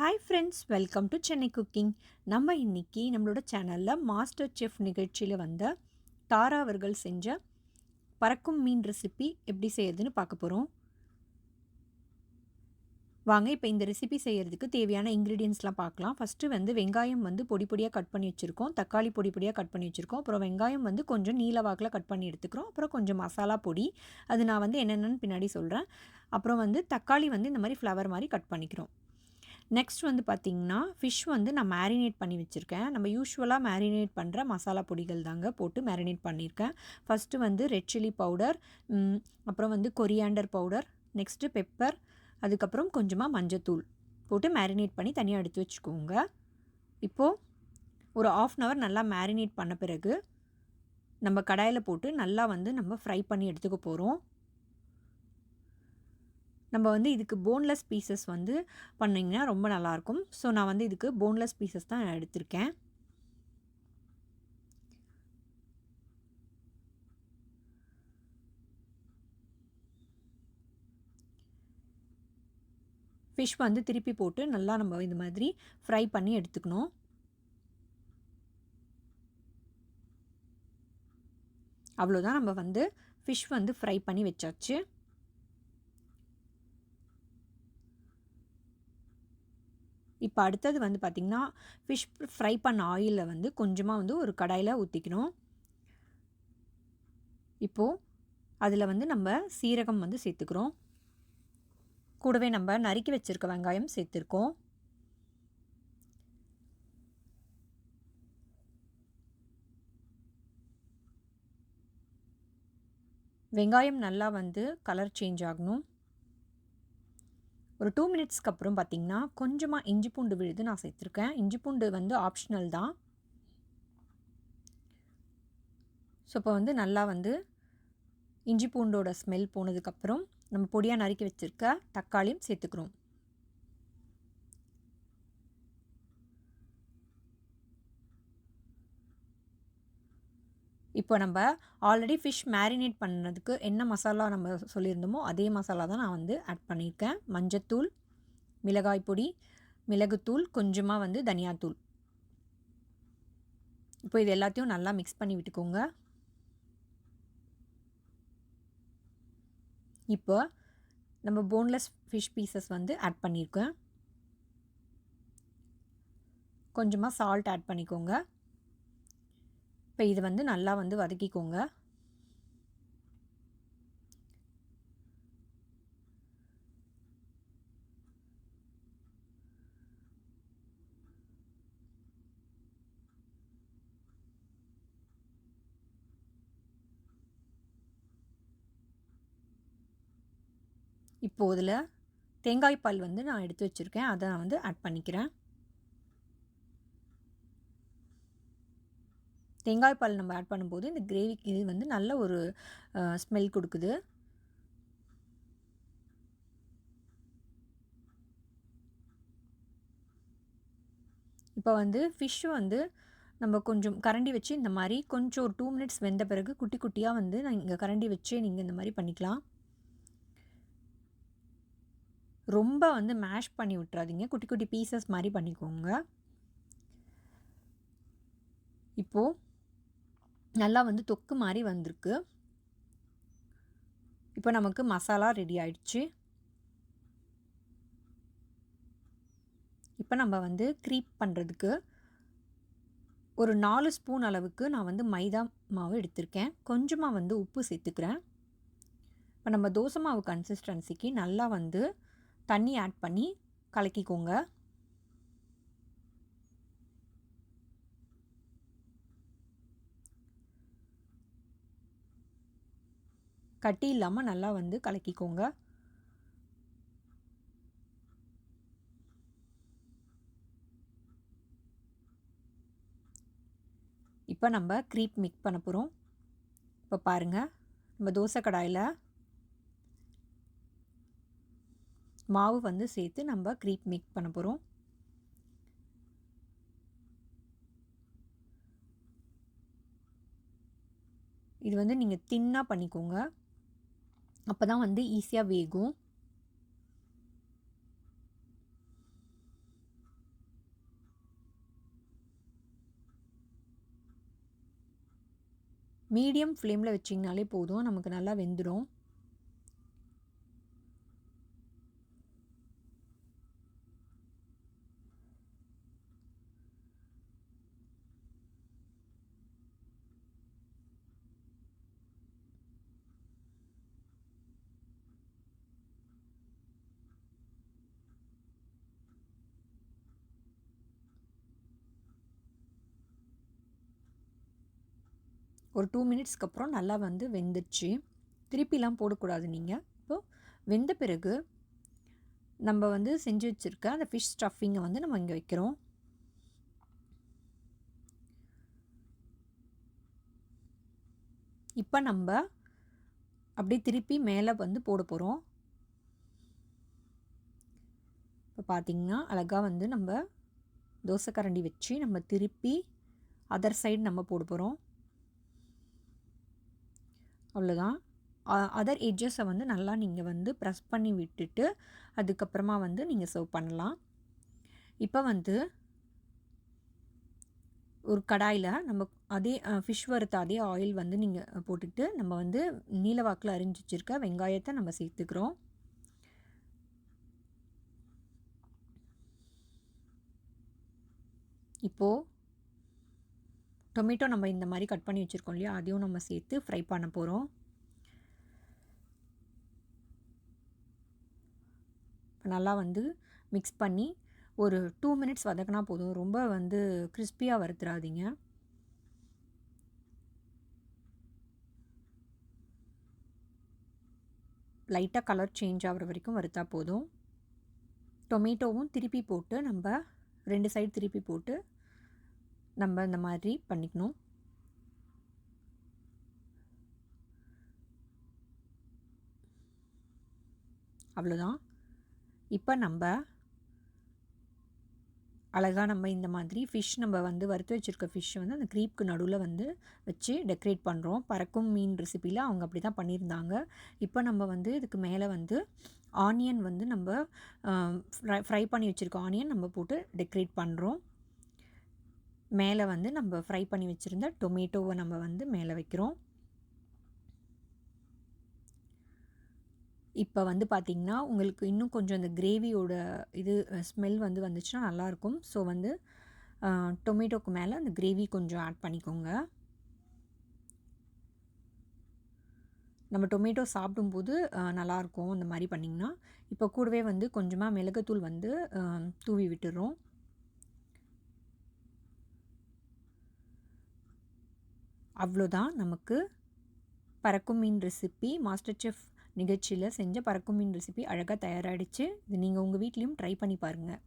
Hi friends, welcome to Chennai Cooking. நம்ம இன்னைக்கு நம்மளோட சேனல்ல மாஸ்டர் செஃப் நிகழ்ச்சியில் வந்த தாரா அவர்கள் செஞ்ச பறக்கும் மீன் ரெசிபி எப்படி செய்யறதுன்னு பார்க்க போகிறோம். வாங்க இப்போ இந்த ரெசிபி செய்கிறதுக்கு தேவையான இன்க்ரீடியன்ஸ்லாம் பார்க்கலாம். ஃபஸ்ட்டு வந்து வெங்காயம் வந்து பொடி பொடியாக கட் பண்ணி வச்சுருக்கோம், தக்காளி பொடி பொடியாக கட் பண்ணி வச்சுருக்கோம், அப்புறம் வெங்காயம் வந்து கொஞ்சம் நீல வாக்கில் கட் பண்ணி எடுத்துக்கிறோம், அப்புறம் கொஞ்சம் மசாலா பொடி, அது நான் வந்து என்னென்னு பின்னாடி சொல்கிறேன். அப்புறம் வந்து தக்காளி வந்து இந்த மாதிரி ஃப்ளவர் மாதிரி கட் பண்ணிக்கிறோம். நெக்ஸ்ட் வந்து பார்த்திங்கன்னா ஃபிஷ் வந்து நான் மேரினேட் பண்ணி வச்சுருக்கேன். நம்ம யூஸ்வலாக மேரினேட் பண்ணுற மசாலா பொடிகள் தாங்க போட்டு மேரினேட் பண்ணியிருக்கேன். ஃபஸ்ட்டு வந்து ரெட் சில்லி பவுடர், அப்புறம் வந்து கொரியாண்டர் பவுடர், நெக்ஸ்ட்டு பெப்பர், அதுக்கப்புறம் கொஞ்சமாக மஞ்சத்தூள் போட்டு மேரினேட் பண்ணி தனியாக எடுத்து வச்சுக்கோங்க. இப்போது ஒரு 1/2 hour நல்லா மேரினேட் பண்ண பிறகு நம்ம கடாயில் போட்டு நல்லா வந்து நம்ம ஃப்ரை பண்ணி எடுத்துக்க போகிறோம். நம்ம வந்து இதுக்கு போன்லெஸ் பீசஸ் வந்து பண்ணிங்கன்னா ரொம்ப நல்லாயிருக்கும். ஸோ நான் வந்து இதுக்கு போன்லெஸ் பீசஸ் தான் எடுத்திருக்கேன். ஃபிஷ் வந்து திருப்பி போட்டு நல்லா நம்ம இந்த மாதிரி ஃப்ரை பண்ணி எடுத்துக்கணும். அவ்வளோதான், நம்ம வந்து ஃபிஷ் வந்து ஃப்ரை பண்ணி வச்சாச்சு. இப்போ அடுத்தது வந்து பார்த்திங்கன்னா ஃபிஷ் ஃப்ரை பண்ண ஆயிலில் வந்து கொஞ்சமாக வந்து ஒரு கடாயில் ஊற்றிக்கணும். இப்போது அதில் வந்து நம்ம சீரகம் வந்து சேர்த்துக்கிறோம், கூடவே நம்ம நறுக்கி வச்சுருக்க வெங்காயம் சேர்த்துருக்கோம். வெங்காயம் நல்லா வந்து கலர் சேஞ்ச் ஆகணும். ஒரு 2 மினிட்ஸ்க்கு அப்புறம் பார்த்திங்கன்னா கொஞ்சமாக இஞ்சி பூண்டு விழுது நான் சேர்த்துருக்கேன். இஞ்சி பூண்டு வந்து ஆப்ஷனல் தான். ஸோ இப்போ வந்து நல்லா வந்து இஞ்சி பூண்டோட ஸ்மெல் போனதுக்கப்புறம் நம்ம பொடியாக நறுக்கி வச்சுருக்க தக்காளியும் சேர்த்துக்கிறோம். இப்போ நம்ம ஆல்ரெடி ஃபிஷ் மேரினேட் பண்ணுறதுக்கு என்ன மசாலா நம்ம சொல்லியிருந்தோமோ அதே மசாலா தான் நான் வந்து ஆட் பண்ணியிருக்கேன். மஞ்சத்தூள், மிளகாய் பொடி, மிளகுத்தூள், கொஞ்சமாக வந்து தனியாத்தூள். இப்போ இது எல்லாத்தையும் நல்லா மிக்ஸ் பண்ணி விட்டுக்கோங்க. இப்போ நம்ம போன்லெஸ் ஃபிஷ் பீசஸ் வந்து ஆட் பண்ணியிருக்கேன். கொஞ்சமாக சால்ட் ஆட் பண்ணிக்கோங்க. இப்போ இது வந்து நல்லா வந்து வதக்கிக்கோங்க. இப்போ இதில் தேங்காய் பால் வந்து நான் எடுத்து வச்சுருக்கேன், அதை நான் வந்து ஆட் பண்ணிக்கிறேன். தேங்காய் பால் நம்ம ஆட் பண்ணும்போது இந்த கிரேவிக்கு இது வந்து நல்ல ஒரு ஸ்மெல் கொடுக்குது. இப்போ வந்து ஃபிஷ்ஷு வந்து நம்ம கொஞ்சம் கரண்டி வச்சு இந்த மாதிரி கொஞ்சம் ஒரு 2 மினிட்ஸ் வெந்த பிறகு குட்டி குட்டியாக வந்து நீங்கள் கரண்டி வச்சு நீங்கள் இந்த மாதிரி பண்ணிக்கலாம். ரொம்ப வந்து மேஷ் பண்ணி விட்டுறாதீங்க, குட்டி குட்டி பீசஸ் மாதிரி பண்ணிக்கோங்க. இப்போது நல்லா வந்து தொக்கு மாதிரி வந்திருக்கு. இப்போ நமக்கு மசாலா ரெடி ஆயிடுச்சு. இப்போ நம்ம வந்து க்ரீப் பண்ணுறதுக்கு ஒரு 4 ஸ்பூன் அளவுக்கு நான் வந்து மைதா மாவு எடுத்திருக்கேன், கொஞ்சமாக வந்து உப்பு சேர்த்துக்கிறேன். இப்போ நம்ம தோசை மாவு கன்சிஸ்டன்சிக்கு நல்லா வந்து தண்ணி ஆட் பண்ணி கலக்கிக்கோங்க. கட்டி இல்லாமல் நல்லா வந்து கலக்கிக்கோங்க. இப்போ நம்ம க்ரீப் மிக்ஸ் பண்ண போகிறோம். இப்போ பாருங்கள், நம்ம தோசை கடாயில் மாவு வந்து சேர்த்து நம்ம க்ரீப் மிக்ஸ் பண்ண போகிறோம். இது வந்து நீங்கள் தின்னாக பண்ணிக்கோங்க, அப்போ தான் வந்து ஈஸியாக வேகும். மீடியம் ஃப்ளேமில் வச்சிங்கனாலே போதும், நமக்கு நல்லா வெந்துடும். ஒரு 2 மினிட்ஸ்க்கு அப்புறம் நல்லா வந்து வெந்துடுச்சு. திருப்பிலாம் போடக்கூடாது நீங்கள். இப்போது வெந்த பிறகு நம்ம வந்து செஞ்சு வச்சுருக்க அந்த ஃபிஷ் ஸ்டஃபிங்கை வந்து நம்ம இங்கே வைக்கிறோம். இப்போ நம்ம அப்படியே திருப்பி மேலே வந்து போட போகிறோம். இப்போ பார்த்திங்கன்னா அழகாக வந்து நம்ம தோசைக்கரண்டி வச்சு நம்ம திருப்பி அதர் சைடு நம்ம போட போகிறோம். அவ்வளோதான். அதர் எட்ஜஸை வந்து நல்லா நீங்கள் வந்து ப்ரெஸ் பண்ணி விட்டுட்டு அதுக்கப்புறமா வந்து நீங்கள் சர்வ் பண்ணலாம். இப்போ வந்து ஒரு கடாயில் நம்ம அதே ஃபிஷ் வறுத்த அதே ஆயில் வந்து நீங்கள் போட்டுட்டு நம்ம வந்து நீலவாக்கில் அரிஞ்சு வச்சுருக்க வெங்காயத்தை நம்ம சேர்த்துக்கிறோம். இப்போது டொமேட்டோ நம்ம இந்த மாதிரி கட் பண்ணி வச்சுருக்கோம் இல்லையா, அதையும் நம்ம சேர்த்து ஃப்ரை பண்ண போகிறோம். நல்லா வந்து மிக்ஸ் பண்ணி ஒரு 2 மினிட்ஸ் வதக்கினா போதும். ரொம்ப வந்து கிறிஸ்பியாக வறுத்துறாதீங்க. லைட்டாக கலர் சேஞ்ச் ஆகிற வரைக்கும் வறுத்தா போதும். டொமேட்டோவும் திருப்பி போட்டு நம்ம 2 சைடு திருப்பி போட்டு நம்ம இந்த மாதிரி பண்ணிக்கணும். அவ்வளோதான். இப்போ நம்ம அழகாக நம்ம இந்த மாதிரி ஃபிஷ் நம்ம வந்து வறுத்து வச்சுருக்க ஃபிஷ்ஷை வந்து அந்த க்ரீப்க்கு நடுவில் வந்து வச்சு டெக்கரேட் பண்ணுறோம். பறக்கும் மீன் ரெசிப்பியில் அவங்க அப்படி தான் பண்ணியிருந்தாங்க. இப்போ நம்ம வந்து இதுக்கு மேலே வந்து ஆனியன் வந்து நம்ம ஃப்ரை பண்ணி வச்சுருக்க ஆனியன் நம்ம போட்டு டெக்கரேட் பண்ணுறோம். மேலே வந்து நம்ம ஃப்ரை பண்ணி வச்சுருந்த டொமேட்டோவை நம்ம வந்து மேலே வைக்கிறோம். இப்போ வந்து பார்த்திங்கன்னா உங்களுக்கு இன்னும் கொஞ்சம் அந்த கிரேவியோட இது ஸ்மெல் வந்து வந்துச்சுன்னா நல்லாயிருக்கும். ஸோ வந்து டொமேட்டோக்கு மேலே அந்த கிரேவி கொஞ்சம் ஆட் பண்ணிக்கோங்க. நம்ம டொமேட்டோ சாப்பிடும்போது நல்லாயிருக்கும் இந்த மாதிரி பண்ணிங்கன்னா. இப்போ கூடவே வந்து கொஞ்சமாக மிளகுத்தூள் வந்து தூவி விட்டுறோம். அவ்வளோதான், நமக்கு பறக்கும் மீன் ரெசிபி மாஸ்டர் செஃப் நிகழ்ச்சியில் செஞ்ச பறக்கும் மீன் ரெசிபி அழகாக தயாராகிடுச்சு. இது நீங்கள் உங்கள் வீட்லேயும் ட்ரை பண்ணி பாருங்கள்.